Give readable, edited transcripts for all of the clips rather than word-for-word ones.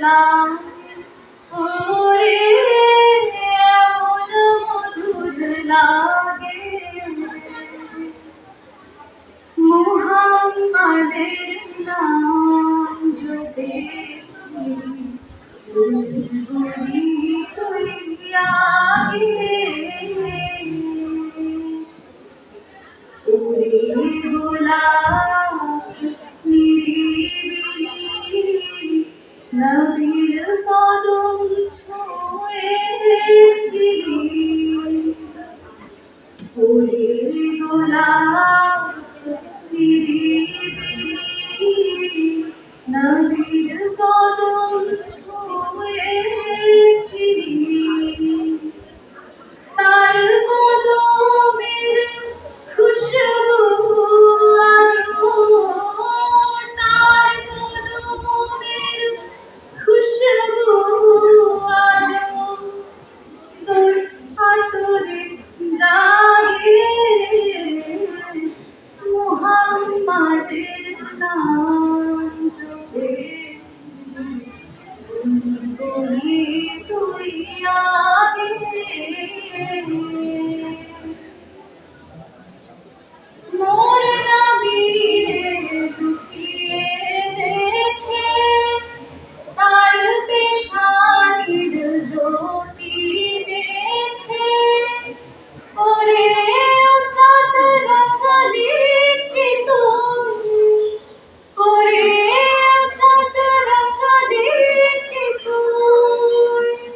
লাগে ওরে এমন মধুর লাগে মুহাম্মাদের নাম জপেছি বুলবুলি হইয়া গে ওরে গোলাপ নিরিবিলি নবীর কদম ছুঁয়েছিলি ওরে গোলাপ নিরিবিলি নবীর কদম ছুঁয়েছিলি তার কদমের খুশবু আরো তার কদমের খুশবু আরো তোর আতরে যায় মুহাম্মাদের নাম জপেছি বুলবুলি হইয়া গে মোর নবীরে লুকিয়ে দেখে তার পেশানির জ্যোতি দেখে ওরে চাঁদ রাঙালি কি তুমি ওরে চাঁদ রাঙালি কি তুমি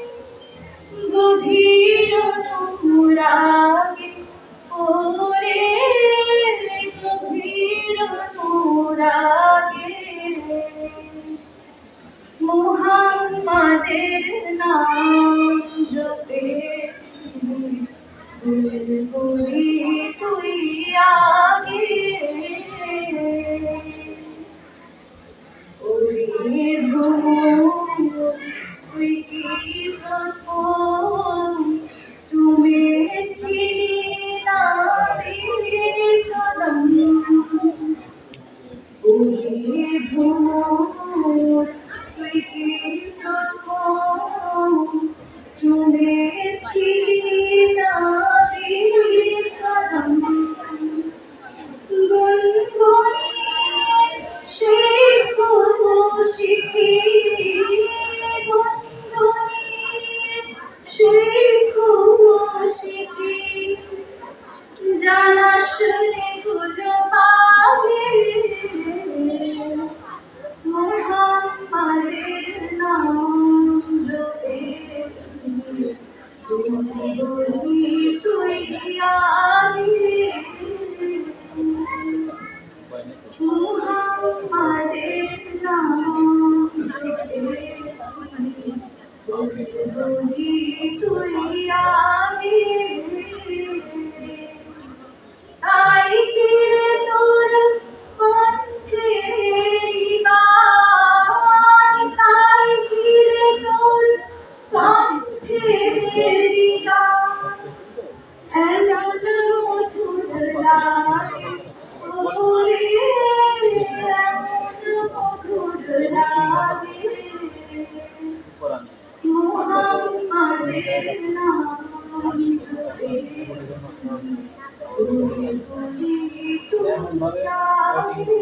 গভীর অনুরাগে ওরে গভীর অনুরাগে মুহাম্মাদের নাম জপেছি বুলবুলি হইয়া গে ওরে ভ্রমর তুই কি প্রথম চুমেছিলি নবীর কদম ওরে ভ্রমর তুই কি প্রথম চুমেছিলি নবীর কদম গুনগুনিয়ে সেই খুশকি গুনগুনিয়ে সেই খুশকি জানাস রে গুলো পাগে মুহাম্মাদের নাম জপেছি বুলবুলি হইয়া গে মুহাম্মাদের নাম জপেছি বুলবুলি হইয়া গে তাই কি রে তোর কণ্ঠেরি গান তাই কি রে তোর কণ্ঠেরি গান এমন মধুর লাগে ওরে এমন মধুর লাগে মুহাম্মাদের নাম জপেছি বুলবুলি হইয়া গে